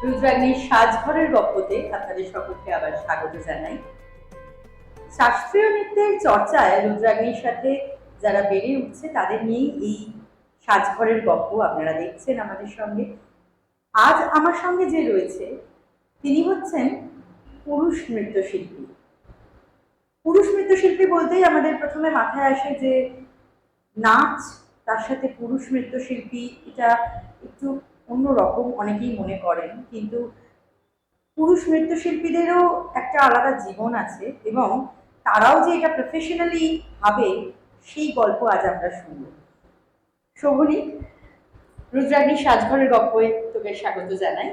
রুদ্রাগ্নির সাজঘরের গপ্পতে আপনাদের সকলকে আবার স্বাগত জানাই। শাস্ত্রীয় নৃত্যের চর্চায় রুদ্রাগ্নির সাথে যারা বেড়ে উঠছে তাদের নিয়েই এই সাজঘরের গপ্প আপনারা দেখছেন আমাদের সঙ্গে। আজ আমার সঙ্গে যে রয়েছে তিনি হচ্ছেন পুরুষ নৃত্যশিল্পী। পুরুষ নৃত্যশিল্পী বলতেই আমাদের প্রথমে মাথায় আসে যে নাচ, তার সাথে পুরুষ নৃত্যশিল্পী, এটা একটু অন্যরকম অনেকেই মনে করেন, কিন্তু পুরুষ নৃত্যশিল্পীদেরও একটা আলাদা জীবন আছে এবং তারাও যে এটা প্রফেশনালি ভাবে সেই গল্প আজ আমরা শুনব। শোভনী, রুদ্রাগ্নির সাজঘরের গপ্পে তোকে স্বাগত জানাই।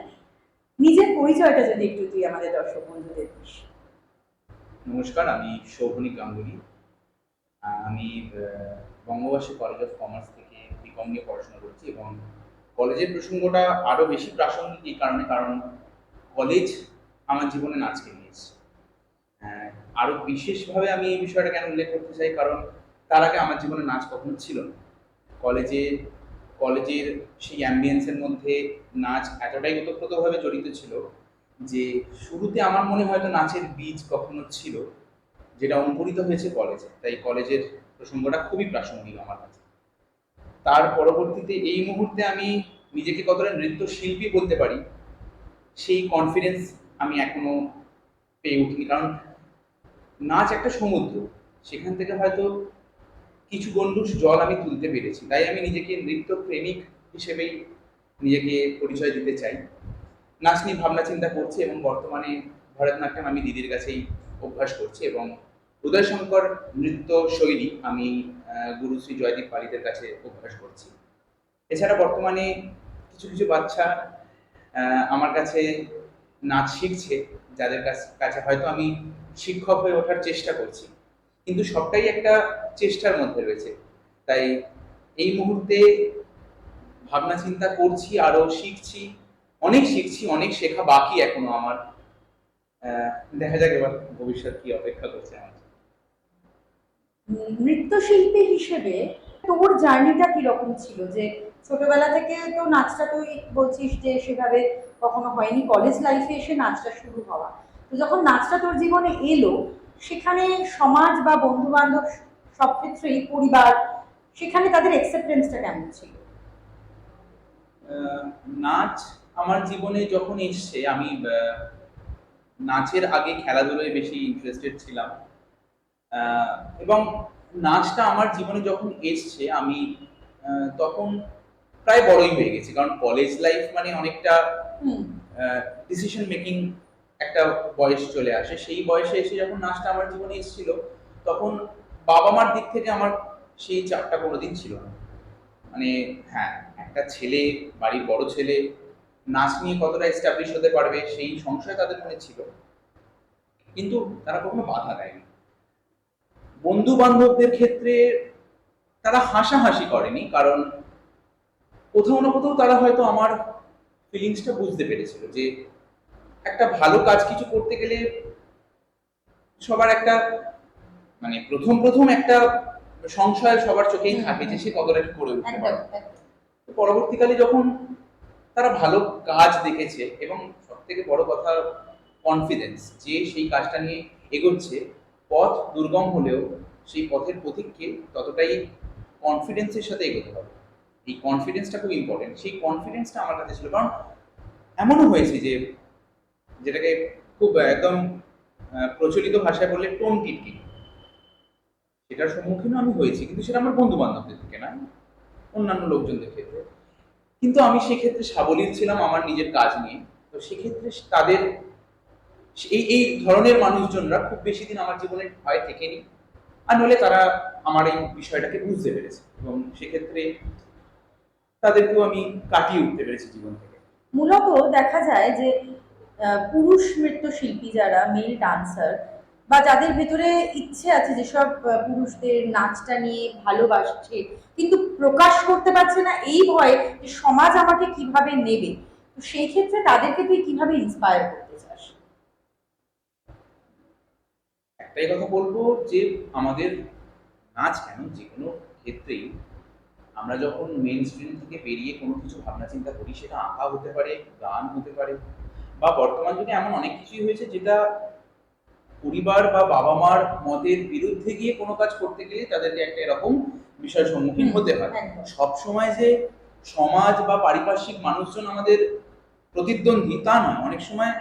নিজের পরিচয়টা যদি একটু তুই আমাদের দর্শক বন্ধুদের দিস। নমস্কার, আমি শোভনী গাঙ্গুলি। আমি বঙ্গবাসী কলেজ অফ কমার্স থেকে বিকম নিয়ে পড়াশোনা করছি এবং কলেজের প্রসঙ্গটা আরও বেশি প্রাসঙ্গিক এই কারণে, কারণ কলেজ আমার জীবনে নাচকে নিয়েছে। আরও বিশেষভাবে আমি এই বিষয়টা কেন উল্লেখ করতে চাই, কারণ তার আগে আমার জীবনে নাচ কখনো ছিল না। কলেজের সেই অ্যাম্বিয়েন্সের মধ্যে নাচ এতটাই ওতপ্রোতভাবে জড়িত ছিল যে শুরুতে আমার মনে হয়তো নাচের বীজ কখনো ছিল, যেটা অঙ্কুরিত হয়েছে কলেজে। তাই কলেজের প্রসঙ্গটা খুবই প্রাসঙ্গিক আমার কাছে। তার পরবর্তীতে এই মুহূর্তে আমি নিজেকে কতটা নৃত্যশিল্পী বলতে পারি সেই কনফিডেন্স আমি এখনো পেয়ে উঠিনি, কারণ নাচ একটা সমুদ্র, সেখান থেকে হয়তো কিছু গণ্ডূষ জল আমি তুলতে পেরেছি। তাই আমি নিজেকে নৃত্য প্রেমিক হিসেবেই নিজেকে পরিচয় দিতে চাই। নাচ নিয়ে ভাবনা চিন্তা করছি এবং বর্তমানে ভরতনাট্যম আমি দিদির কাছেই অভ্যাস করছি এবং উদয় শঙ্কর নৃত্য শৈলী আমি গুরু শ্রী জয়দীপ পালিতের কাছে অভ্যাস করছি। এছাড়া বর্তমানে কিছু কিছু বাচ্চা আমার কাছে নাচ শিখছে, যাদের কাছে হয়তো আমি শিক্ষক হয়ে ওঠার চেষ্টা করছি, কিন্তু সবটাই একটা চেষ্টার মধ্যে রয়েছে। তাই এই মুহূর্তে ভাবনা চিন্তা করছি, আরো শিখছি, অনেক শেখা বাকি এখনো আমার। দেখা যাক এবার ভবিষ্যৎ কি অপেক্ষা করছে আমার। নৃত্যশিল্পী হিসেবে তোর জার্নিটা কিরকম ছিল? যে ছোটবেলা থেকে তো নাচটা তুই বলছিস যে সেভাবে কখনো হয়নি, কলেজ লাইফে এসে নাচটা শুরু হওয়া, তো যখন নাচটা তোর জীবনে এলো সেখানে সমাজ বা বন্ধু বান্ধব, সব ক্ষেত্রেই পরিবার, সেখানে তাদের অ্যাকসেপ্টেন্সটা কেমন ছিল? নাচ আমার জীবনে যখন এসছে, আমি নাচের আগে খেলাধুলায় বেশি ইন্টারেস্টেড ছিলাম, এবং নাচটা আমার জীবনে যখন এসছে আমি তখন প্রায় বড়ই হয়ে গেছি, কারণ কলেজ লাইফ মানে অনেকটা ডিসিশন মেকিং একটা বয়স চলে আসে। সেই বয়সে এসে যখন নাচটা আমার জীবনে এসেছিল, তখন বাবা মার দিক থেকে আমার সেই চাপটা কোনোদিন ছিল না। মানে হ্যাঁ, একটা ছেলে, বাড়ির বড় ছেলে, নাচ নিয়ে কতটা এস্টাবলিশ হতে পারবে সেই সংশয় তাদের মনে ছিল, কিন্তু তারা কখনো বাধা দেয়নি। বন্ধু বান্ধবদের ক্ষেত্রে তারা হাসাহাসি করেনি, কারণ কোথাও না কোথাও তারা হয়তো আমার ফিলিংসটা বুঝতে পেরেছিল যে একটা ভালো কাজ কিছু করতে গেলে সবার একটা, মানে প্রথম প্রথম একটা সংশয় সবার চোখেই থাকে যে সে কতটা কি করে উঠতে পারে। পরবর্তীকালে যখন তারা ভালো কাজ দেখেছে এবং সব থেকে বড় কথা কনফিডেন্স, যে সেই কাজটা নিয়ে এগোচ্ছে, পথ দুর্গম হলেও সেই পথের পথিককে ততটাই কনফিডেন্সের সাথে এগোতে হবে। এই কনফিডেন্সটা খুব ইম্পর্টেন্ট। সেই কনফিডেন্সটা আমার কাছে ছিল, কারণ এমনও হয়েছে যে, যেটাকে খুব একদম প্রচলিত ভাষায় বললে টোন টিটকি, সেটার সম্মুখীনও আমি হয়েছি, কিন্তু সেটা আমার বন্ধু বান্ধবদের থেকে না, অন্যান্য লোকজনদের ক্ষেত্রে। কিন্তু আমি সেক্ষেত্রে সাবলীল ছিলাম আমার নিজের কাজ নিয়ে। তো সেক্ষেত্রে তাদের এই ধরনের মানুষজনরা খুব বেশি দিন আমার জীবনে ভয় থেকেনি, আর নইলে তারা আমার এই বিষয়টাকে বুঝতে পেরেছে এবং সেক্ষেত্রে তাদেরকেও আমি কাটিয়ে উঠতে পেরেছি জীবন থেকে। মূলত দেখা যায় যে পুরুষ নৃত্যশিল্পী, যারা মেল ডান্সার বা যাদের ভেতরে ইচ্ছে আছে যেসব পুরুষদের নাচটা নিয়ে ভালোবাসছে কিন্তু প্রকাশ করতে পারছে না এই ভয়ে যে সমাজ আমাকে কিভাবে নেবে, তো সেই ক্ষেত্রে তাদেরকে তুই কিভাবে ইন্সপায়ার করতে চাস? একটাই কথা বলবো যে আমাদের নাচ কেন, যে কোনো ক্ষেত্রেই আমরা যখন মেইন স্ট্রিম থেকে বেরিয়ে কোনো কিছু ভাবনা চিন্তা করি, সেটা আঁকা হতে পারে, গান হতে পারে, বা বর্তমান যুগে এমন অনেক কিছুই হয়েছে যেটা পরিবার বা বাবা মার মতের বিরুদ্ধে গিয়ে কোনো কাজ করতে গেলে তাদেরকে একটা এরকম বিষয়ের সম্মুখীন হতে হয়। একদম। সব সময় যে সমাজ বা পারিপার্শ্বিক মানুষজন আমাদের প্রতিদ্বন্দ্বী তা নয়, অনেক সময়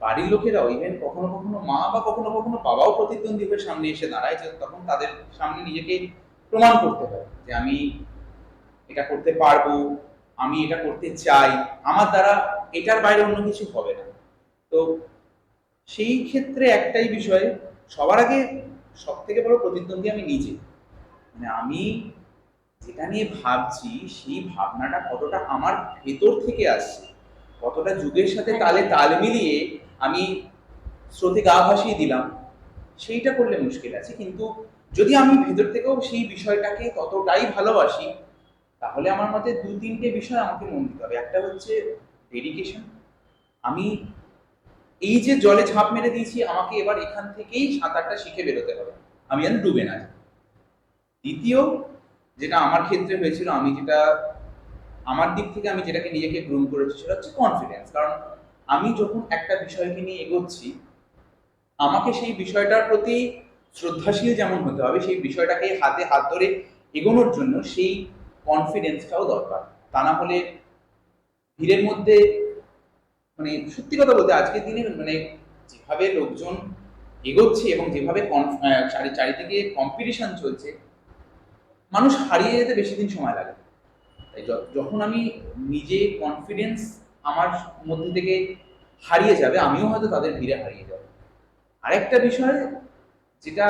বাড়ির লোকেরাও, ইভেন কখনো কখনো মা বা কখনো কখনো বাবাও প্রতিদ্বন্দ্বী হয়ে সামনে এসে দাঁড়ায়, যে তখন তাদের সামনে নিজেকে প্রমাণ করতে হয় যে আমি এটা করতে পারবো, আমি এটা করতে চাই, আমার দ্বারা এটার বাইরে অন্য কিছু হবে না। তো সেই ক্ষেত্রে একটাই বিষয়, সবার আগে সব থেকে বড় প্রতিদ্বন্দ্বী আমি নিজে। মানে আমি যেটা নিয়ে ভাবছি সেই ভাবনাটা কতটা আমার ভেতর থেকে আসছে, কতটা যুগের সাথে তালে তাল মিলিয়ে আমি স্রোতে গা ভাসিয়ে দিলাম, সেইটা করলে মুশকিল আছে। কিন্তু যদি আমি ভেতর থেকেও সেই বিষয়টাকে ততটাই ভালোবাসি, তাহলে আমার মতে দু তিনটে বিষয় আমাকে মন দিতে হবে। একটা হচ্ছে ডেডিকেশন, আমি এই যে জলে ঝাঁপ মেরে দিয়েছি, আমাকে এবার এখান থেকেই সাঁতারটা শিখে বেরোতে হবে, আমি যেন ডুবে না যাই। দ্বিতীয়, যেটা আমার ক্ষেত্রে হয়েছিল, আমি যেটা আমার দিক থেকে আমি যেটাকে নিজেকে গ্রুম করেছি, সেটা হচ্ছে কনফিডেন্স। কারণ আমি যখন একটা বিষয়কে নিয়ে এগোচ্ছি, আমাকে সেই বিষয়টার প্রতি শ্রদ্ধাশীল যেমন হতে হবে, সেই বিষয়টাকে হাতে হাত ধরে এগোনোর জন্য সেই কনফিডেন্সটাও দরকার। তা না হলে ভিড়ের মধ্যে, মানে সত্যি কথা বলতে আজকের দিনে মানে যেভাবে লোকজন এগোচ্ছে এবং যেভাবে চারিদিকে কম্পিটিশন চলছে, মানুষ হারিয়ে যেতে বেশি দিন সময় লাগে। তাই যখন আমি নিজে কনফিডেন্স আমার মধ্যে থেকে হারিয়ে যাবে, আমিও হয়তো তাদের ভিড়ে হারিয়ে যাব। আরেকটা বিষয় যেটা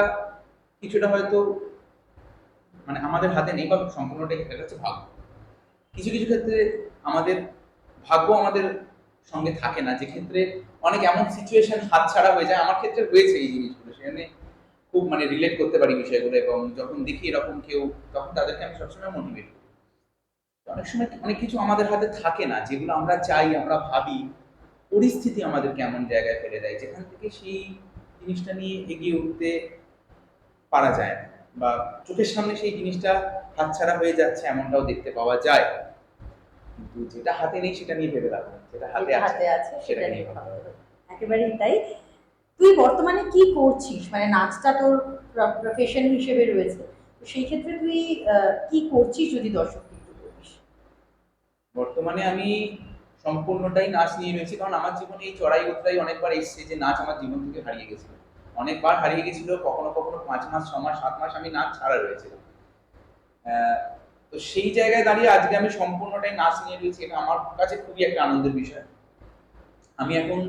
কিছুটা হয়তো মানে আমাদের হাতে নেই, বা সম্পূর্ণটাই এটা হচ্ছে ভাগ্য। কিছু কিছু ক্ষেত্রে আমাদের ভাগ্য আমাদের সঙ্গে থাকে না, যে ক্ষেত্রে অনেক এমন সিচুয়েশন হাতছাড়া হয়ে যায়। আমার ক্ষেত্রে হয়েছে এই জিনিসগুলো, সেখানে খুব মানে রিলেট করতে পারি বিষয়গুলো, এবং যখন দেখি এরকম কেউ, তখন তাদেরকে আমি সবসময় মোটিভেট করি। অনেক সময় অনেক কিছু আমাদের হাতে থাকে না, যেগুলো আমরা চাই, আমরা ভাবি, পরিস্থিতি আমাদের কেমন জায়গায় ফেলে দেয়, যেখান থেকে সেই জিনিসটা নিয়ে এগিয়ে উঠতে পারা যায় না, বা চোখের সামনে সেই জিনিসটা হাতছাড়া হয়ে যাচ্ছে এমনটাও দেখতে পাওয়া যায়। কিন্তু যেটা হাতে নেই সেটা নিয়ে ভেবে লাভ নেই, যেটা হাতে হাতে আছে আছে সেটা সেটা নিয়ে নিয়ে ভালো। ভালো। একেবারেই তাই। তুই বর্তমানে কি করছিস? মানে নাচটা তোর প্রফেশন হিসেবে রয়েছে, তো সেই ক্ষেত্রে তুই কি করছিস যদি দর্শককে একটু বলিস। বর্তমানে আমি সম্পূর্ণটাই নাচ নিয়ে রয়েছি, কারণ আমার জীবনে এই চড়াই উতরাই অনেকবার এসছে যে নাচ আমার জীবন থেকে হারিয়ে গেছিল, অনেকবার হারিয়ে গেছিল। কখনো কখনো 5 মাস, 6 মাস, 7 মাস আমি নাচ ছাড়া রয়েছিল। আহ, তো সেই জায়গায় দাঁড়িয়ে আজকে আমি সম্পূর্ণটাই নাচ নিয়ে রয়েছি, এটা আমার কাছে খুবই একটা আনন্দের বিষয়। আমি এখন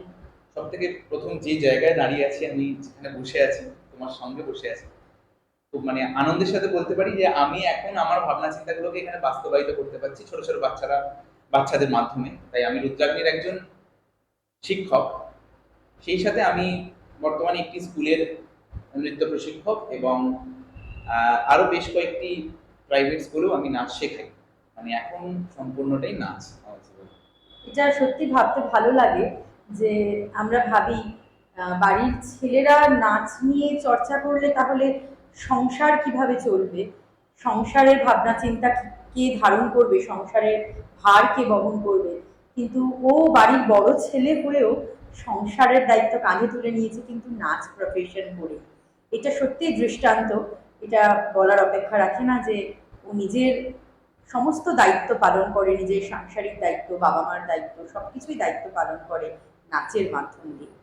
সব থেকে প্রথম যে জায়গায় দাঁড়িয়ে আছি, আমি যেখানে বসে আছি, তোমার সঙ্গে বসে আছি, খুব মানে আনন্দের সাথে বলতে পারি যে আমি এখন আমার ভাবনা চিন্তাগুলোকে এখানে বাস্তবায়িত করতে পারছি ছোট ছোট বাচ্চাদের মাধ্যমে। তাই আমি রুদ্রাগ্নির একজন শিক্ষক, সেই সাথে আমি বর্তমানে একটি স্কুলের নৃত্য প্রশিক্ষক, এবং আরো বেশ কয়েকটি প্রাইভেট স্কুলেও আমি নাচ শেখাই। মানে এখন সম্পূর্ণটাই নাচ আমার জীবনে। এটা সত্যি ভাবতে ভালো লাগে যে আমরা ভাবি বাড়ির ছেলেরা নাচ নিয়ে চর্চা করলে তাহলে সংসার কিভাবে চলবে, সংসারের ভাবনা চিন্তা কে ধারণ করবে, সংসারের ভার কে বহন করবে। কিন্তু ও বাড়ির বড় ছেলে হয়েও সংসারের দায়িত্ব কাঁধে তুলে নিয়েছে, কিন্তু নাচ প্রফেশন করে। এটা সত্যিই দৃষ্টান্ত। এটা বলার অপেক্ষা রাখে না যে ও নিজের সমস্ত দায়িত্ব পালন করে, নিজের সাংসারিক দায়িত্ব, বাবা মার দায়িত্ব, সবকিছুই দায়িত্ব পালন করে নাচের মাধ্যম দিয়ে।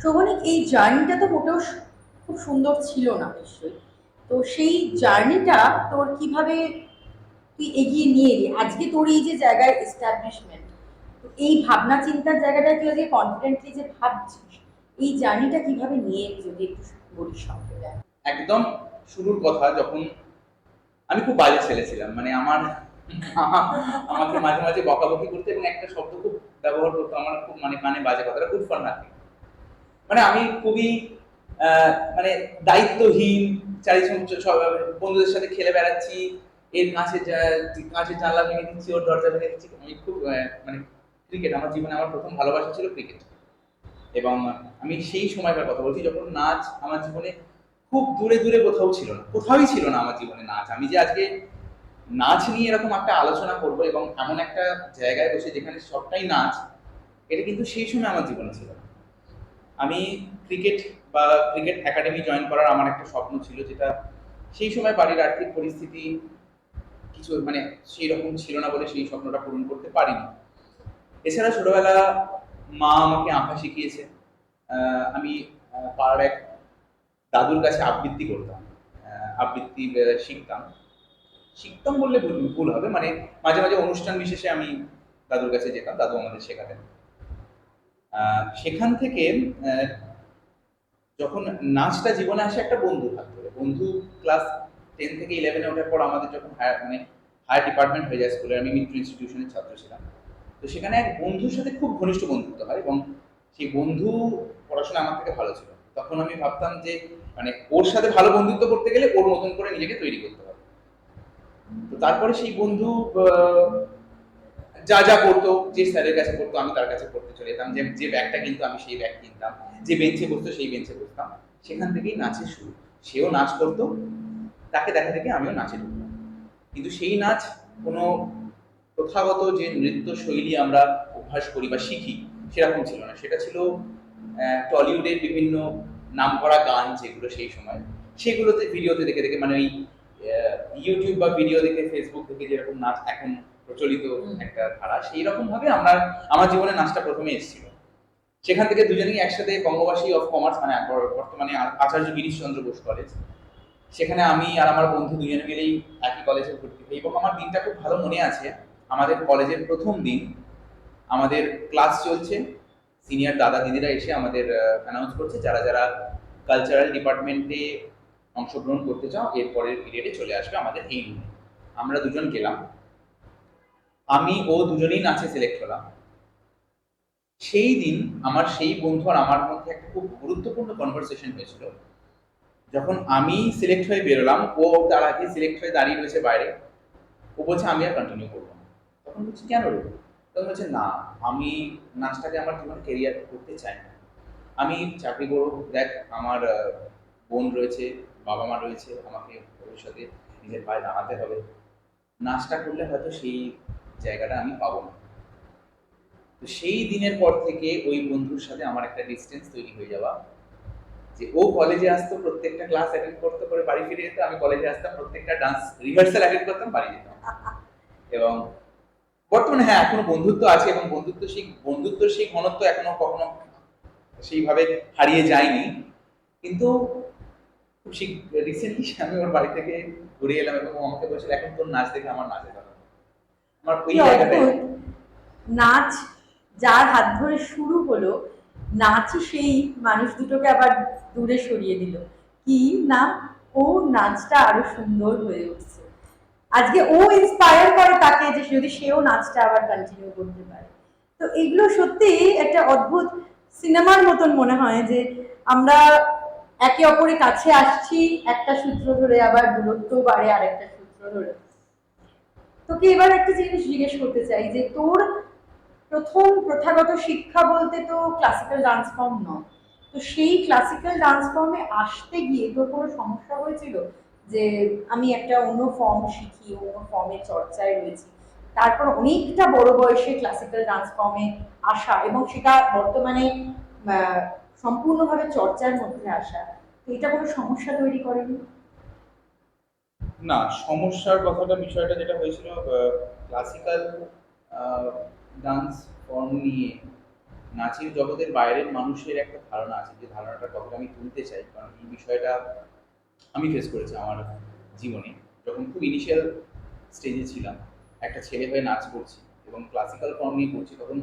শোভনিক, এই জার্নিটা তো মোটেও খুব সুন্দর ছিল না নিশ্চয়ই। তো সেই জার্নিটা তোর কিভাবে তুই এগিয়ে নিয়ে এলি আজকে তোর এই যে জায়গায় এস্টাবলিশমেন্ট, এই ভাবনা চিন্তার জায়গাটা তুই আজকে কনফিডেন্টলি যে ভাবছিস, এই জার্নিটা কিভাবে নিয়ে এলি যদি একটু বলিস সংক্ষেপে। একদম শুরুর কথা, যখন আমি খুব বাজে ছেলে ছিলাম, মানে আমাকে মাঝে মাঝে বকাবকি করতে, এবং একটা শব্দ খুব ব্যবহার করতো আমার, খুব মানে কানে বাজে কথাটা, গুড ফর নাথিং। মানে আমি খুবই মানে দায়িত্বহীন, বন্ধুদের সাথে খেলে বেড়াচ্ছি, এর কাঁচের জানলা ভেঙে দিচ্ছি, ওর দরজা ভেঙে দিচ্ছি। আমি খুব মানে ক্রিকেট আমার জীবনে, আমার প্রথম ভালোবাসা ছিল ক্রিকেট। এবং আমি সেই সময়কার কথা বলছি যখন নাচ আমার জীবনে খুব দূরে দূরে কোথাওই ছিল না আমার জীবনে নাচ। আমি যে আজকে নাচ নিয়ে এরকম একটা আলোচনা করব এবং এমন একটা জায়গায় বসে যেখানে সবটাই নাচ, এটা কিন্তু সেই সময় আমার জীবনে ছিল না। আমি ক্রিকেট বা ক্রিকেট একাডেমি জয়েন করার আমার একটা স্বপ্ন ছিল, যেটা সেই সময় বাড়ির আর্থিক পরিস্থিতি কিছু মানে সেই রকম ছিল না বলে সেই স্বপ্নটা পূরণ করতে পারিনি। এছাড়া ছোটবেলা মা আমাকে আঁকা শিখিয়েছে। আমি পাড়ার এক দাদুর কাছে আবৃত্তি করতাম, আবৃত্তি শিখতাম। শিখতাম বললে ভুল হবে, মানে মাঝে মাঝে অনুষ্ঠান বিশেষে আমি দাদুর কাছে যেতাম, দাদু আমাদের শেখাতেন। সেখান থেকে আহ, যখন নাচটা জীবনে আসে একটা বন্ধুর হাত ধরে, বন্ধু ক্লাস 10 থেকে 11-এ ওঠার পর আমাদের যখন হায়ার ডিপার্টমেন্ট হয়ে যায় স্কুলে, আমি মিত্র ইনস্টিটিউশনের ছাত্র ছিলাম। তো সেখানে এক বন্ধুর সাথে খুব ঘনিষ্ঠ বন্ধুত্ব হয় এবং সেই বন্ধু পড়াশোনা আমার থেকে ভালো ছিল। তখন আমি ভাবতাম যে মানে ওর সাথে ভালো বন্ধুত্ব করতে গেলে ওর মতন করে নিজেকে তৈরি করতে হবে। তো তারপরে সেই বন্ধু যা যা করতো, যে স্যারের কাছে পড়তো আমি তার কাছে পড়তে চলে যেতাম, যে যে ব্যাগটা কিনতো আমি সেই ব্যাগ কিনতাম, যে বেঞ্চে বসতো সেই বেঞ্চে বসতাম। সেখান থেকেই নাচের শুরু। সেও নাচ করতো, তাকে দেখা দেখে আমিও নাচে ঢুকলাম। কিন্তু সেই নাচ কোনো প্রথাগত যে নৃত্য শৈলী আমরা অভ্যাস করি বা শিখি সেরকম ছিল না। সেটা ছিল টলিউডের বিভিন্ন নামকরা গান যেগুলো সেই সময়, সেগুলোতে ভিডিওতে দেখে দেখে, মানে ওই ইউটিউব বা ভিডিও দেখে, ফেসবুক দেখে যেরকম নাচ এখন প্রচলিত একটা ধারা, সেই রকম ভাবে আমার জীবনে নাচটা প্রথমে এসেছিল। সেখান থেকে দুজনেই একসাথে বঙ্গবাসী অফ কমার্স, মানে বর্তমানে আচার্য গিরিশচন্দ্র বোস কলেজ, সেখানে আমি আর আমার বন্ধু দুজনে মিলেই একই কলেজে ভর্তি হই। এবং আমার দিনটা খুব ভালো মনে আছে। আমাদের কলেজের প্রথম দিন, আমাদের ক্লাস চলছে, সিনিয়র দাদা দিদিরা এসে আমাদের অ্যানাউন্স করছে যারা যারা কালচারাল ডিপার্টমেন্টে অংশগ্রহণ করতে চাও এরপরের পিরিয়ডে চলে আসবে আমাদের এই রুমে। আমরা দুজন গেলাম, আমি ও দুজনেই নাচে সিলেক্ট হলাম। সেই দিন আমার সেই বন্ধু আর আমার মধ্যে একটা খুব গুরুত্বপূর্ণ কনভারসেশন হয়েছিল। যখন আমি সিলেক্ট হয়ে বেরোলাম, ও তার আগে সিলেক্ট হয়ে দাঁড়িয়ে রয়েছে বাইরে। ও বলছে আমি আর কন্টিনিউ করবো না। তখন বলছি কেন রে? তখন বলছে না, আমি নাচটাকে আমার জীবনে কেরিয়ার করতে চাই না। আমি চাকরি করবো, দেখ আমার বোন রয়েছে, বাবা মা রয়েছে, আমাকে ভবিষ্যতে নিজের পায়ে দাঁড়াতে হবে। নাচটা করলে হয়তো সেই জায়গাটা আমি পাবো না। তো সেই দিনের পর থেকে ওই বন্ধুর সাথে আমার একটা ডিস্টেন্স তৈরি হয়ে যাওয়া, যে ও কলেজে আসতো, প্রত্যেকটা ক্লাস অ্যাটেন্ড করতে করে বাড়ি ফিরে যেত, আমি কলেজে আসতাম, প্রত্যেকটা ডান্স রিহার্সাল অ্যাটেন্ড করতাম, বাড়ি যেতাম। এবং বর্তমানে হ্যাঁ এখনো বন্ধুত্ব আছে, এবং বন্ধুত্বের সেই ঘনত্ব এখনো কখনো সেইভাবে হারিয়ে যায়নি। কিন্তু খুব রিসেন্টলি আমি ওর বাড়ি থেকে ঘুরে এলাম এবং ও আমাকে বলছিল এখন তোর নাচ দেখে আমার নাচে ধরা। আমার ওই কি জায়গাটাই অদ্ভুত! নাচ যার হাত ধরে শুরু হলো, নাচই সেই মানুষ দুটোকে আবার দূরে সরিয়ে দিল। কি না, ও নাচটা আরো সুন্দর হয়ে উঠছে। আজকে ও ইন্সপায়ার করে তাকে যে যদি সেও নাচটা আবার কন্টিনিউ করতে পারে। তো এগুলো সত্যি একটা অদ্ভুত সিনেমার মতন মনে হয় যে আমরা একে অপরের কাছে আসছি একটা সূত্র ধরে, আবার দূরত্ব বাড়ে আরেকটা সূত্র ধরে। তোকে এবার একটা জিনিস জিজ্ঞেস করতে চাই যে তোর প্রথম প্রথাগত শিক্ষা বলতে তো ক্লাসিক্যাল ডান্স ফর্ম নয়। তো সেই ক্লাসিক্যাল ডান্স ফর্মে আসতে গিয়ে তোর কোনো সমস্যা হয়েছিল যে আমি একটা অন্য ফর্ম শিখি, অন্য ফর্মের চর্চায় রয়েছি, তারপর অনেকটা বড় বয়সে ক্লাসিক্যাল ডান্স ফর্মে আসা এবং সেটা বর্তমানে আহ, সম্পূর্ণভাবে চর্চার মধ্যে আসা, তো এটা কোনো সমস্যা তৈরি করেনি? না, সমস্যার কথাটা বিষয়টা যেটা হয়েছিল, ক্লাসিক্যাল ডান্স ফর্ম নিয়ে নাচের জগতের বাইরের মানুষের একটা ধারণা আছে, যে ধারণাটা কতটা আমি তুলতে চাই, কারণ এই বিষয়টা আমি ফেস করেছি আমার জীবনে। যখন খুব ইনিশিয়াল স্টেজে ছিলাম, একটা ছেলে হয়ে নাচ করছি এবং ক্লাসিক্যাল ফর্ম নিয়ে করছি, তখন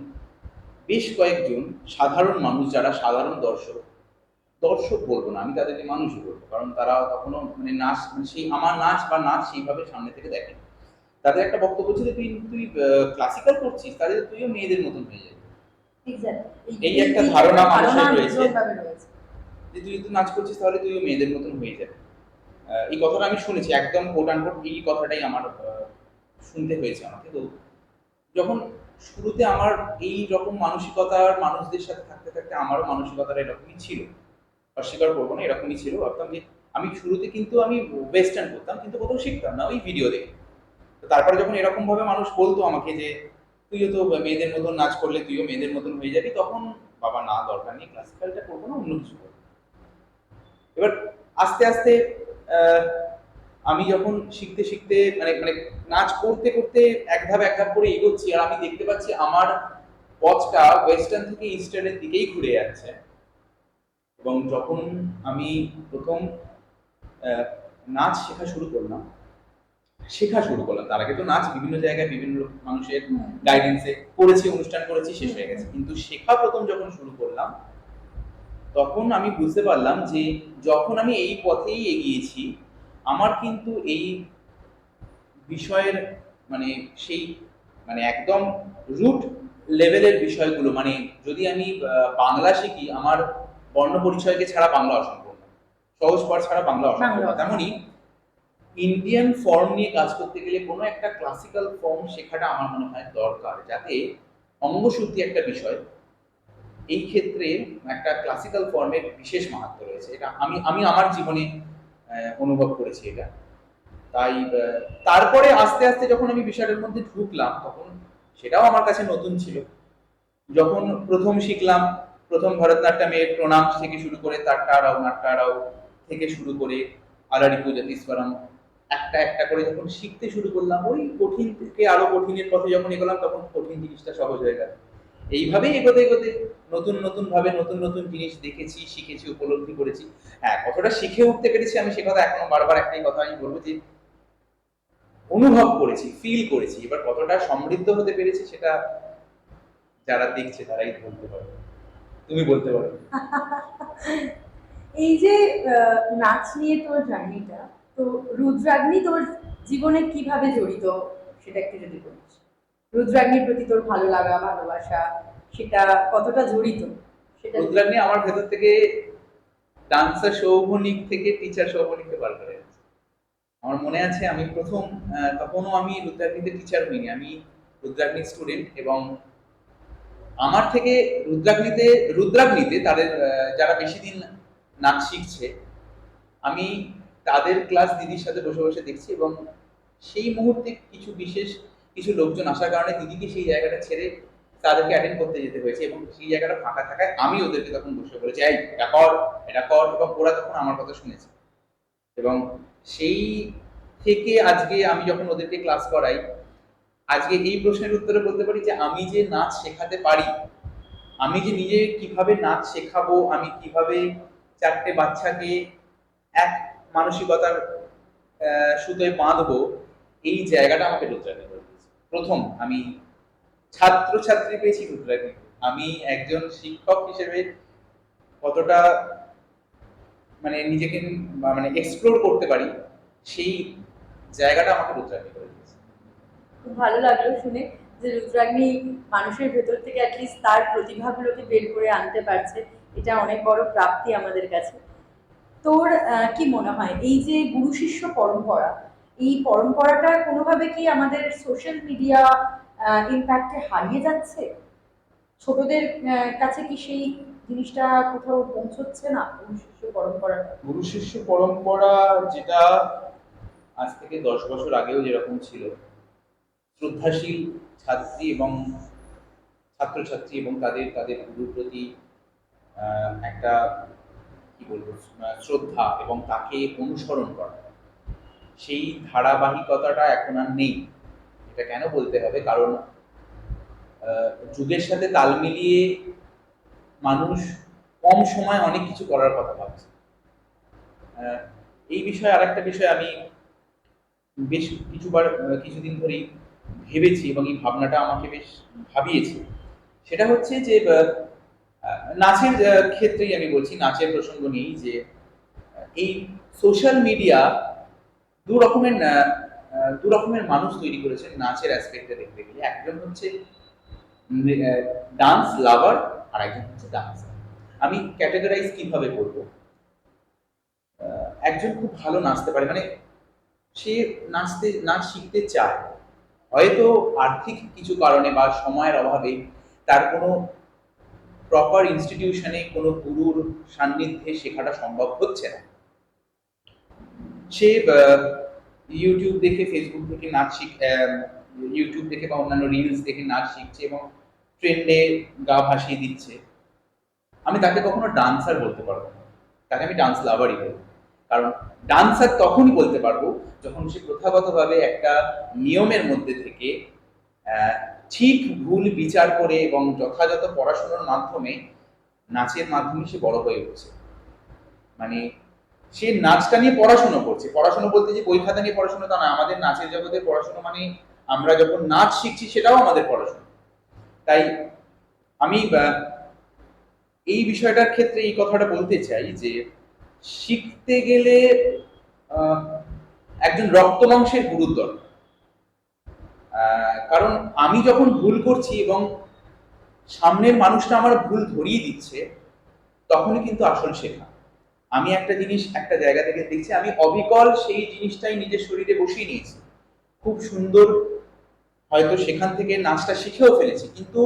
বেশ কয়েকজন সাধারণ মানুষ, যারা সাধারণ দর্শক, দর্শক বলবো না, আমি তাদেরকে মানুষই বলবো, কারণ তারা তখনও মানে নাচ, মানে সেই আমার নাচ বা নাচ সেইভাবে সামনে থেকে দেখে। তাদের একটা বক্তব্য ছিল, তুই তুই ক্লাসিক্যাল করছিস, তাহলে তুইও মেয়েদের মতন হয়ে যাবি। এই একটা ধারণা মানুষের রয়েছে যে তুই তো নাচ করছিস তাহলে তুইও মেয়েদের মতন হয়ে যাবি। এই কথাটা আমি শুনেছি, একদম কোট আনকোট এই কথাটাই আমার শুনতে হয়েছে আমাকে। তো যখন শুরুতে আমার এই রকম মানসিকতার মানুষদের সাথে থাকতে থাকতে আমারও মানসিকতাটা এরকমই ছিল, অস্বীকার করবো না, এরকমই ছিল। ভাবতাম যে আমি শুরুতে কিন্তু আমি ওয়েস্টার্ন করতাম, কিন্তু কোথাও শিখতাম না, ওই ভিডিও দেখে। তো তারপরে যখন এরকম ভাবে মানুষ বলতো আমাকে যে তুইও তো মেয়েদের মতন নাচ করলে তুইও মেয়েদের মতন হয়ে যাবি, তখন বাবা না, দরকার নেই, ক্লাসিক্যালটা করবো না, অন্য কিছু করবো। এবার আস্তে আস্তে আহ, আমি যখন শিখতে শিখতে মানে মানে নাচ করতে করতে এক ধাপ করে এগোচ্ছি, আর আমি দেখতে পাচ্ছি আমার পথটা ওয়েস্টার্ন থেকে ইস্টার্নের দিকেই ঘুরে যাচ্ছে। এবং যখন আমি প্রথম আহ, নাচ শেখা শুরু করলাম, তার আগে তো নাচ বিভিন্ন জায়গায় বিভিন্ন মানুষের গাইডেন্সে করেছি, অনুষ্ঠান করেছি, শেষ হয়ে গেছে। কিন্তু শেখা প্রথম যখন শুরু করলাম, তখন আমি বুঝতে পারলাম যে যখন আমি এই পথেই এগিয়েছি, আমার কিন্তু এই বিষয়ের মানে সেই মানে একদম রুট লেভেলের বিষয়গুলো, মানে যদি আমি বাংলা শিখি, আমার বর্ণ পরিচয়কে ছাড়া বাংলা অসম্পূর্ণ, সহজ পাঠ ছাড়া বাংলা অসম্পূর্ণ। তেমনই ইন্ডিয়ান ফর্ম নিয়ে কাজ করতে গেলে কোনো একটা ক্লাসিক্যাল ফর্ম শেখাটা আমার মনে হয় দরকার, যাতে অঙ্গশুদ্ধি একটা বিষয়, এই ক্ষেত্রে একটা ক্লাসিক্যাল ফর্মের বিশেষ মাহাত্ম্য রয়েছে। এটা আমি আমি আমার জীবনে অনুভব করেছি এটা। তাই তারপরে আস্তে আস্তে যখন আমি বিষয়টার মধ্যে ঢুকলাম, তখন সেটাও আমার কাছে নতুন ছিল। যখন প্রথম শিখলাম, প্রথম ভরতনাট্যমের প্রণাম থেকে শুরু করে তাট্টারাও নাট্টারাও থেকে শুরু করে আলারি পূজা তিস্বরম, একটা একটা করে যখন শিখতে শুরু করলাম, ওই কঠিন থেকে আরো কঠিনের পথে যখন এগোলাম, তখন কঠিন জিনিসটা সহজ হয়ে গেল। এইভাবেই এগোতে এগোতে নতুন নতুন ভাবে নতুন নতুন জিনিস দেখেছি, শিখেছি, উপলব্ধি করেছি। হ্যাঁ, কতটা শিখে উঠতে পেরেছি আমি সে কথা এখনো বারবার একটাই কথা আমি বলবো, যে অনুভব করেছি, ফিল করেছি। এবার কতটা সমৃদ্ধ হতে পেরেছি সেটা যারা দেখছে তারাই বলতে পারবে, তুমি বলতে পারো। এই যে নাচ নিয়ে তোর জার্নিটা, তো রুদ্রাগ্নি তোর জীবনে কিভাবে জড়িত সেটা একটু যদি বলিস। রুদ্রাগ্নির প্রতি তোর ভালো লাগা, ভালোবাসা, সেটা কতটা জড়িত সেটা রুদ্রাগ্নি আমার ভেতর থেকে ডান্সার শৌভনিক থেকে টিচার শৌভনিককে বার করে এনেছে। আমার মনে আছে আমি প্রথম তখনও আমি রুদ্রাগ্নিতে টিচার হইনি, আমি রুদ্রাগ্নি স্টুডেন্ট। এবং আমার থেকে রুদ্রাগ্নিতে তাদের যারা বেশি দিন নাচ শিখছে, আমি তাদের ক্লাস দিদির সাথে বসে বসে দেখছি। এবং সেই মুহূর্তে কিছু লোকজন আসার কারণে দিদিকে সেই জায়গাটা ছেড়ে তাদেরকে অ্যাটেন্ড করতে যেতে হয়েছে। এবং সেই জায়গাটা ফাঁকা থাকায় আমি ওদেরকে তখন বসে বলেছি, এই এটা কর, এটা কর। এবং ওরা তখন আমার কথা শুনেছে। এবং সেই থেকে আজকে আমি যখন ওদেরকে ক্লাস করাই, আজকে এই প্রশ্নের উত্তরে বলতে পারি যে আমি যে নাচ শেখাতে পারি, আমি যে নিজে কিভাবে নাচ শেখাবো, আমি কিভাবে চারটে বাচ্চাকে এক মানসিকতার সুতোয় বাঁধবো, এই জায়গাটা আমাকে রুদ্রাগ্নি করে দিয়েছে। প্রথম আমি ছাত্রছাত্রী পেয়েছি রুদ্রাগ্নি, আমি একজন শিক্ষক হিসেবে কতটা মানে নিজেকে মানে এক্সপ্লোর করতে পারি, সেই জায়গাটা আমাকে রুদ্রাগ্নি করে দিয়েছে। খুব ভালো লাগলো শুনে যে রুদ্রাগ্নি মানুষের ভেতর থেকে অ্যাটলিস্ট তার প্রতিভাগুলোকে বের করে আনতে পারছে, এটা অনেক বড় প্রাপ্তি আমাদের কাছে। তোর কি মনে হয় এই যে গুরু শিষ্য পরম্পরা, এই পরম্পরাটা কোনোভাবে কি আমাদের সোশ্যাল মিডিয়া ইম্প্যাক্টে হারিয়ে যাচ্ছে? ছোটদের কাছে কি সেই জিনিসটা কোথাও পৌঁছচ্ছে না, গুরু শিষ্য পরম্পরাটা? গুরু শিষ্য পরম্পরা যেটা আজ থেকে 10 বছর আগেও যেরকম ছিল, শ্রদ্ধাশীল ছাত্রী এবং ছাত্রছাত্রী এবং তাদের তাদের গুরুর প্রতি একটা কি বলবো শ্রদ্ধা এবং তাকে অনুসরণ করা, সেই ধারাবাহিকতাটা এখন আর নেই। এটা কেন বলতে হবে, কারণ যুগের সাথে তাল মিলিয়ে মানুষ কম সময় অনেক কিছু করার কথা ভাবছে। এই বিষয়ে আরেকটা বিষয় আমি বেশ কিছুদিন ধরেই ভেবেছি, এবং এই ভাবনাটা আমাকে বেশ ভাবিয়েছে। সেটা হচ্ছে যে নাচের ক্ষেত্রেই আমি বলছি, নাচের প্রসঙ্গ নিয়েই, যে এই সোশ্যাল মিডিয়া দু রকমের মানুষ তৈরি করেছেন নাচের অ্যাসপেক্টে দেখতে গেলে। একজন হচ্ছে ডান্স লাভার, আর একজন হচ্ছে ডান্সার। আমি ক্যাটাগরাইজ কিভাবে করব, একজন খুব ভালো নাচতে পারে, মানে সে নাচ শিখতে চায়, হয়তো আর্থিক কিছু কারণে বা সময়ের অভাবে তার কোনো প্রপার ইনস্টিটিউশনে কোনো গুরুর সান্নিধ্যে শেখাটা সম্ভব হচ্ছে না। সে ইউটিউব দেখে, ফেসবুক দেখে নাচ ইউটিউব দেখে বা অন্যান্য রিলস দেখে নাচ শিখছে এবং ট্রেন্ডে গা ভাসিয়ে দিচ্ছে, আমি তাকে কখনো ডান্সার বলতে পারবো না, তাকে আমি ডান্স লাভারই বলবো। কারণ ডান্সার তখনই বলতে পারবো যখন সে প্রথাগতভাবে একটা নিয়মের মধ্যে থেকে আহ, ঠিক ভুল বিচার করে এবং যথাযথ পড়াশোনার মাধ্যমে, নাচের মাধ্যমে সে বড় হয়ে উঠছে। মানে সে নাচটা নিয়ে পড়াশোনা করছে, পড়াশোনা বলতে যে বই খাতা নিয়ে পড়াশোনা তা না, আমাদের নাচের জগতে পড়াশোনা মানে আমরা যখন নাচ শিখছি সেটাও আমাদের পড়াশোনা। তাই আমি এই বিষয়টার ক্ষেত্রে এই কথাটা বলতে চাই যে শিখতে গেলে আহ, একজন রক্ত মাংসের গুরুর দরকার। কারণ আমি যখন ভুল করছি এবং সামনের মানুষটা আমার ভুল ধরিয়ে দিচ্ছে, তখনই কিন্তু আসল শেখা। আমি একটা জিনিস একটা জায়গা থেকে দেখছি, আমি অবিকল সেই জিনিসটাই নিজের শরীরে বসিয়ে নিয়েছি, খুব সুন্দর, হয়তো সেখান থেকে নাচটা শিখেও ফেলেছি, কিন্তু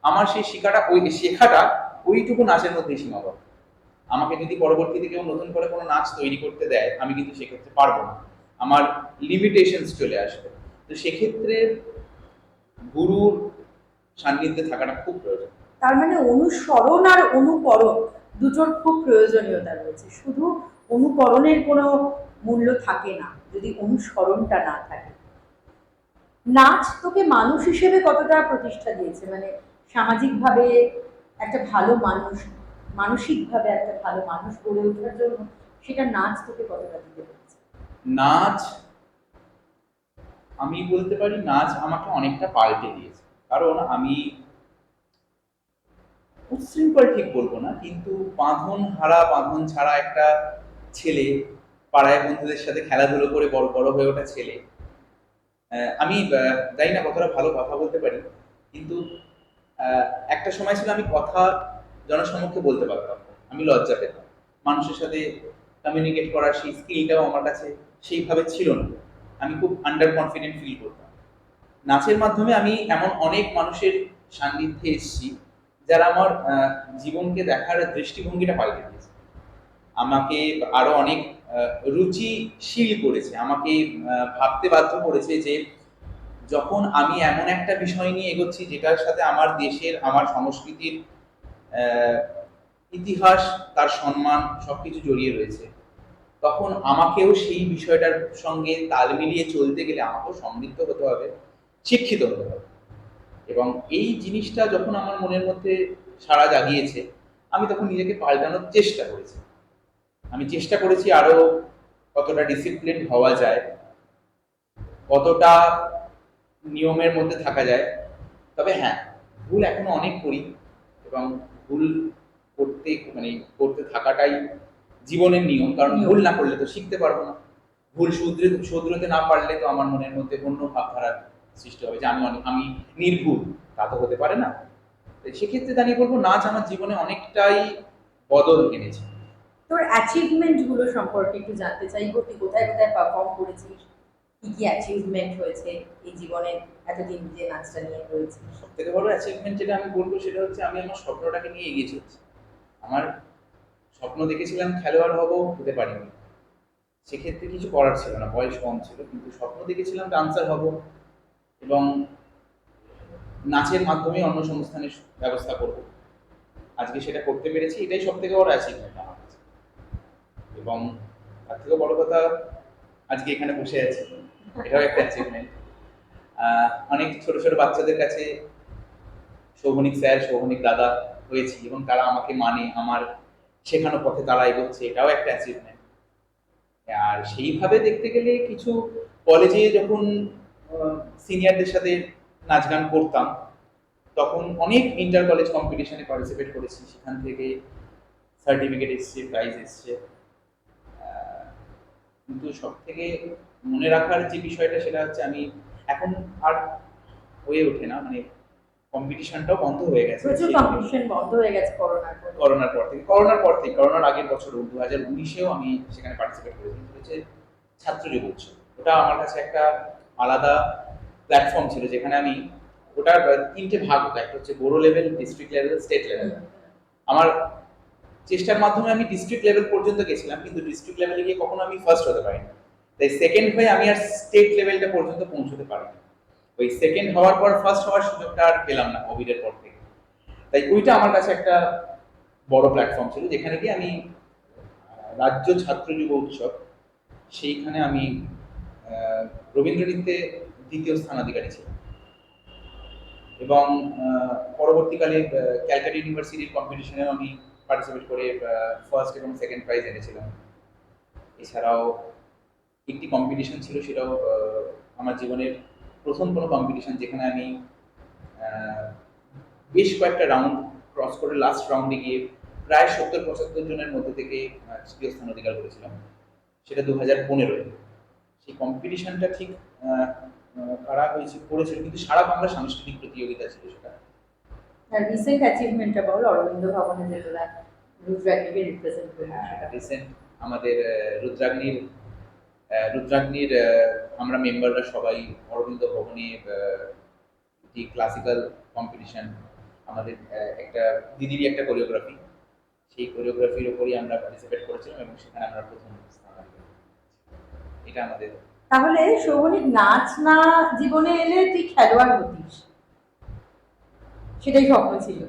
আমার সেই শেখাটা ওইটুকু নাচের মধ্যেই সীমাবদ্ধ। আমাকে যদি পরবর্তীতে কেউ নতুন করে কোনো নাচ তৈরি করতে দেয়, আমি কিন্তু সেক্ষেত্রে পারবো না, আমার লিমিটেশনস চলে আসবে। তো সেক্ষেত্রে গুরুর সান্নিধ্যে থাকাটা খুব প্রয়োজন। তার মানে অনুসরণ আর অনুকরণ দুটোর খুব প্রয়োজনীয়তা রয়েছে। শুধু অনুকরণের কোনো মূল্য থাকে না যদি অনুসরণটা না থাকে। নাচ তোকে মানুষ হিসেবে কতটা প্রতিষ্ঠা দিয়েছে, মানে সামাজিকভাবে একটা ভালো মানুষ, মানসিকভাবে একটা ভালো মানুষ গড়ে ওঠার জন্য সেটা নাচ তোকে কতটা দিতে পেরেছে? নাচ, আমি বলতে পারি নাচ আমাকে অনেকটা পাল্টে দিয়েছে। কারণ আমি উচ্ছৃঙ্খল ঠিক বলবো না, কিন্তু বাঁধন ছাড়া একটা ছেলে, পাড়ায় বন্ধুদের সাথে খেলাধুলো করে বড় বড় হয়ে ওঠা ছেলে। আমি জানি না কতটা ভালো কথা বলতে পারি, কিন্তু আহ, একটা সময় ছিল আমি কথা জনসম্মুখে বলতে পারতাম না। আমি লজ্জা পেতাম, মানুষের সাথে কমিউনিকেট করার সেই স্কিলটাও আমার কাছে সেইভাবে ছিল না, আমি খুব আন্ডার কনফিডেন্ট ফিল করতাম। নাচের মাধ্যমে আমি এমন অনেক মানুষের সান্নিধ্যে এসেছি যারা আমার জীবনকে দেখার দৃষ্টিভঙ্গিটা পাল্টে দিয়েছে, আমাকে আরো অনেক রুচিশীল করেছে, আমাকে ভাবতে বাধ্য করেছে যে যখন আমি এমন একটা বিষয় নিয়ে এগোচ্ছি যেটার সাথে আমার দেশের, আমার সংস্কৃতির আহ, ইতিহাস, তার সম্মান সবকিছু জড়িয়ে রয়েছে, তখন আমাকেও সেই বিষয়টার সঙ্গে তাল মিলিয়ে চলতে গেলে আমাকেও সমৃদ্ধ হতে হবে, শিক্ষিত হতে হবে। এবং এই জিনিসটা যখন আমার মনের মধ্যে সাড়া জাগিয়েছে, আমি তখন নিজেকে পাল্টানোর চেষ্টা করেছি। আমি চেষ্টা করেছি আরো কতটা ডিসিপ্লিন হওয়া যায়, কতটা নিয়মের মধ্যে থাকা যায়। তবে হ্যাঁ, ভুল এখনো অনেক করি এবং ভুল করতে থাকাটাই জীবনের নিয়ম। কারণ ভুল না করলে তো শিখতে পারবো না, ভুল শুধরোতে না পারলে তো আমার মনের মধ্যে অন্য ভাবধারার সৃষ্টি হবে যে আমি নির্ভুল, তা তো হতে পারে না। সেক্ষেত্রে দাঁড়িয়ে বলবো নাচ আমার জীবনে অনেকটাই বদল এনেছে। তোর অ্যাচিভমেন্ট গুলো সম্পর্কে একটু জানতে চাইবো, তুই কোথায় কোথায় পারফর্ম করেছিস, কি কি অ্যাচিভমেন্ট হয়েছে এই জীবনে এতদিন যে নাচটা নিয়ে রয়েছিস? সব থেকে বড় অ্যাচিভমেন্ট যেটা আমি বলবো সেটা হচ্ছে আমি আমার স্বপ্নটাকে নিয়ে এগিয়ে চলছি। আমার স্বপ্ন দেখেছিলাম খেলোয়াড় হব, হতে পারিনি, সেক্ষেত্রে কিছু করার ছিল না, বয়স কম ছিল, কিন্তু স্বপ্ন দেখেছিলাম ডান্সার হব এবং নাচের মাধ্যমে অন্য সংস্থানের ব্যবস্থা করব। আজকে সেটা করতে পেরেছি, এটাই সব থেকে বড় অ্যাচিভমেন্ট আমার কাছে। এবং তার থেকে বড় কথা, আজকে এখানে বসে আছি, এটাও একটা অ্যাচিভমেন্ট। অনেক ছোট ছোট বাচ্চাদের কাছে সৌগনিক স্যার, সৌগনিক দাদা হয়েছি এবং তারা আমাকে মানে, আমার শেখানো পথে তারা এগোচ্ছে, এটাও একটা অ্যাচিভমেন্ট। আর সেইভাবে দেখতে গেলে কিছু কলেজে যখন সিনিয়রদের সাথে নাচ গান করতাম, তখন অনেক ইন্টার কলেজ কম্পিটিশনে পার্টিসিপেট করেছি, সেখান থেকে সার্টিফিকেট এসছে, প্রাইজ এসছে। কিন্তু সব থেকে মনে রাখার যে বিষয়টা সেটা হচ্ছে আমি এখন আর হয়ে ওঠে না, মানে কম্পিটিশনটাও বন্ধ হয়ে গেছে। প্রচুর কম্পিটিশন বন্ধ হয়ে গেছে করোনার আগের বছর 2019-এও আমি সেখানে পার্টিসিপেট করেছি, হচ্ছে ছাত্র যুব উৎসব। ওটা আমার কাছে একটা আলাদা প্ল্যাটফর্ম ছিল, যেখানে আমি, ওটার তিনটে ভাগ হতো, একটা হচ্ছে বড় level, district level, state level. আমার চেষ্টার মাধ্যমে আমি ডিস্ট্রিক্ট লেভেল পর্যন্ত গেছিলাম, কিন্তু ডিস্ট্রিক্ট লেভেলে গিয়ে কখনো আমি ফার্স্ট হতে পারিনি। তাই সেকেন্ড হয়ে আমি আর স্টেট লেভেলটা পর্যন্ত পৌঁছতে পারিনি। ওই সেকেন্ড হওয়ার পর ফার্স্ট হওয়ার সুযোগটা আর পেলাম না কোভিডের পর থেকে। তাই ওইটা আমার কাছে একটা বড় প্ল্যাটফর্ম ছিল, যেখানে কি আমি রাজ্য ছাত্র যুব উৎসব, সেইখানে আমি রবীন্দ্র নৃত্যে দ্বিতীয় স্থানাধিকারী ছিলাম। এবং পরবর্তীকালে ক্যালকাটা ইউনিভার্সিটির কম্পিটিশনেও আমি পার্টিসিপেট করে ফার্স্ট এবং সেকেন্ড প্রাইজ এনেছিলাম। এছাড়াও একটি কম্পিটিশন ছিল, সেটাও আমার জীবনের প্রথম কোনো কম্পিটিশন, যেখানে আমি বেশ কয়েকটা রাউন্ড ক্রস করে লাস্ট রাউন্ডে গিয়ে প্রায় 70-75 জনের মধ্যে থেকে তৃতীয় স্থান অধিকার করেছিলাম। সেটা 2015-এ। সেই কম্পিটিশনটা ঠিক কারা হয়েছে করেছিল, কিন্তু সারা বাংলা সাংস্কৃতিক প্রতিযোগিতা ছিল সেটা। রিসেন্ট অ্যাচিভমেন্টটা বল, অরবিন্দ ভবনে যে তোরা রুদ্রাগ্নিকে রিপ্রেজেন্ট করলি। রিসেন্ট আমাদের রুদ্রাগ্নির আমরা মেম্বাররা সবাই অরবিন্দ ভবনে একটি ক্লাসিক্যাল কম্পিটিশন, আমাদের একটা দিদিরই একটা কোরিওগ্রাফি, সেই কোরিওগ্রাফির উপরই আমরা পার্টিসিপেট করেছিলাম এবং সেখানে আমরা প্রথম স্থান অধিকার করেছি। এটা আমাদের। তাহলে শোভনিক নাচ না জীবনে এলে তুই খেলোয়াড় হতিস, সেটাই স্বপ্ন ছিল?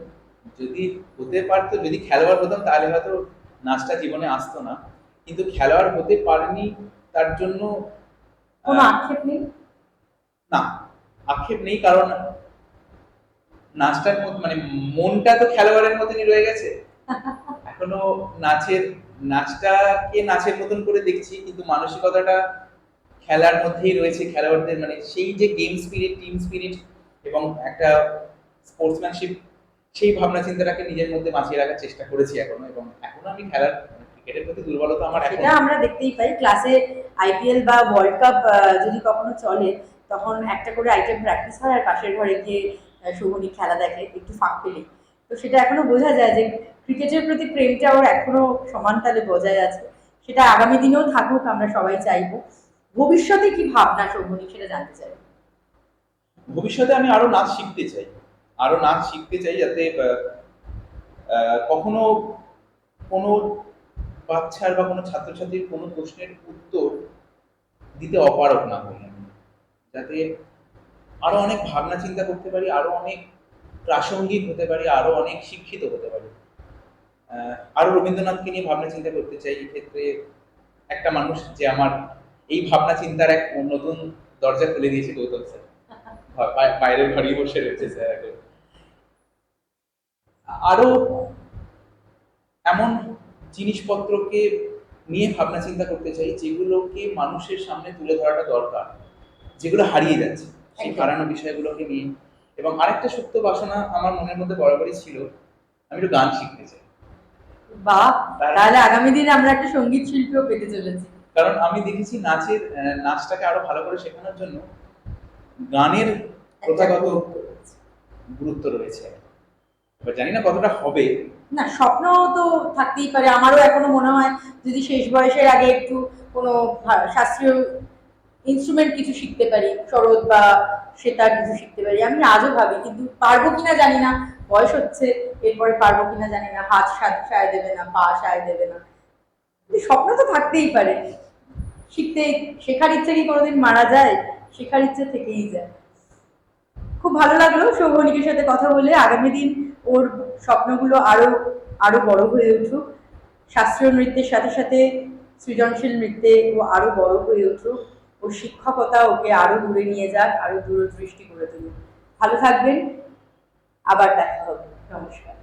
যদি হতে পারতো, যদি খেলোয়াড় হতাম তাহলে হয়তো নাচটা জীবনে আসতো না, কিন্তু খেলোয়াড় হতে পারিনি তার জন্য কোনো আক্ষেপ নেই। না, আক্ষেপ নেই, কারণ নাচটার মানে মনটা তো খেলোয়াড়ের মতনই রয়ে গেছে। এখনো নাচটাকে নাচের মতন করে দেখছি, কিন্তু মানসিকতাটা খেলার মধ্যেই রয়েছে। খেলোয়াড়দের মানে সেই যে গেম স্পিরিট, টিম স্পিরিট এবং একটা স্পোর্টসম্যানশিপ, সেই ভাবনা চিন্তাটাকে নিজের মধ্যে বাঁচিয়ে রাখার চেষ্টা করেছি এখনো। এবং এখনো আমি ক্রিকেটের প্রতি দুর্বলতা আমার এখন। এটা আমরা দেখতেই পাই ক্লাসে, আইপিএল বা ওয়ার্ল্ড কাপ যদি কখনো চলে, তখন একটা করে আইটেম প্র্যাকটিস হয় আর পাশের ঘরে গিয়ে শোভনিক খেলা দেখে একটু ফাঁক পেলে। তো সেটা এখনো বোঝা যায় যে ক্রিকেটের প্রতি প্রেমটা ওর এখনো সমান তালে বজায় আছে। সেটা আগামী দিনেও থাকুক, আমরা সবাই চাইবো। ভবিষ্যতে কি ভাবনা শোভনিক, সেটা জানতে চাই। ভবিষ্যতে আমি আরো নাচ শিখতে চাই, যাতে কখনো কোনো বাচ্চার বা কোনো ছাত্রছাত্রীর কোনো প্রশ্নের উত্তর দিতে অপারগ না হই আমি, যাতে আরো অনেক ভাবনা চিন্তা করতে পারি, আরো অনেক প্রাসঙ্গিক হতে পারি, আরো অনেক শিক্ষিত হতে পারি। আরো রবীন্দ্রনাথকে নিয়ে ভাবনা চিন্তা করতে চাই। এক্ষেত্রে একটা মানুষ যে আমার এই ভাবনা চিন্তার এক নতুন দরজা খুলে দিয়েছে, গৌতম স্যার। বাইরের ঘরেই বসে রয়েছে স্যার এখন। আরো এমন জিনিসপত্রকে নিয়ে ভাবনা চিন্তা করতে চাই, যেগুলোকে মানুষের সামনে তুলে ধরাটা দরকার, যেগুলো হারিয়ে যাচ্ছে, সেই হারানো বিষয়গুলোকে নিয়ে। এবং আরেকটা সুপ্ত বাসনা আমার মনের মধ্যে বরাবরই ছিল, আমি একটু গান শিখতে চাই। বাহ, তাহলে আগামী দিনে আমরা একটা সঙ্গীত শিল্পীও পেতে চলেছি। কারণ আমি দেখেছি নাচটাকে আরো ভালো করে শেখানোর জন্য গানের প্রথাগত গুরুত্ব রয়েছে। এবার জানি না কতটা হবে। না, স্বপ্ন তো থাকতেই পারে। আমারও এখনো মনে হয় যদি শেষ বয়সের আগে একটু কোনো শাস্ত্রীয় ইনস্ট্রুমেন্ট কিছু শিখতে পারি, সরোদ বা সেতার কিছু শিখতে পারি। আমি আজও ভাবি, কিন্তু পারবো কিনা জানি না। বয়স হচ্ছে, এরপরে পারবো কিনা জানি না। হাত সায় দেবে না, পা সায় দেবে না, কিন্তু স্বপ্ন তো থাকতেই পারে। শেখার ইচ্ছে কি কোনোদিন মারা যায়? শেখার ইচ্ছে থেকেই যায়। খুব ভালো লাগলো শোভনিকের সাথে কথা বলে। আগামী দিন ওর স্বপ্নগুলো আরো আরো বড় হয়ে উঠুক। শাস্ত্রীয় নৃত্যের সাথে সাথে সৃজনশীল নৃত্যে ও আরো বড় হয়ে উঠুক। ওর শিক্ষকতা ওকে আরো দূরে নিয়ে যাক, আরো দূরদৃষ্টি করে তুলুক। ভালো থাকবেন, আবার দেখা হবে। নমস্কার।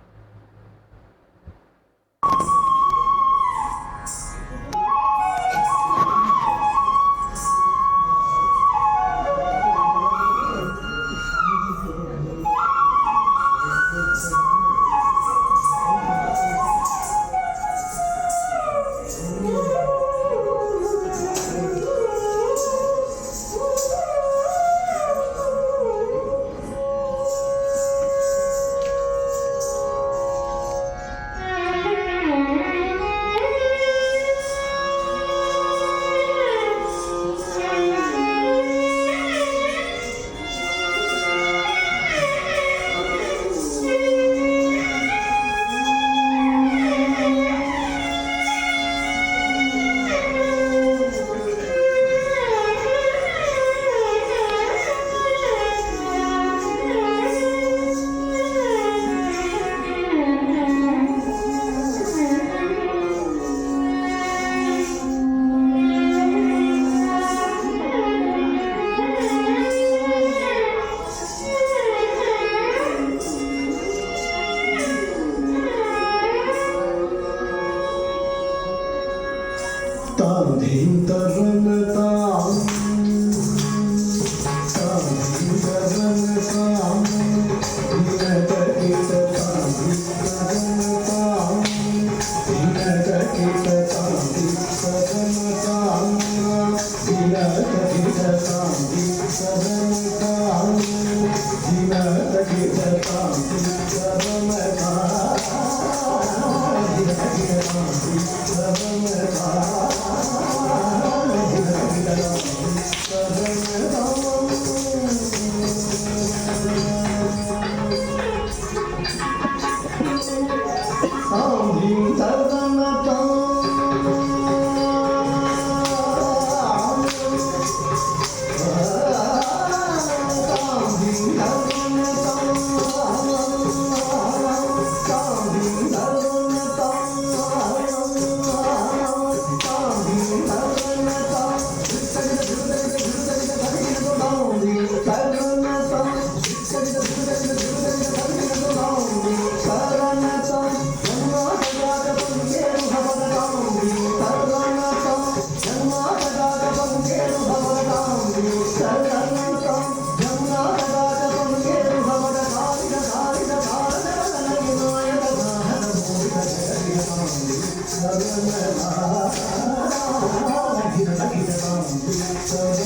Thank you.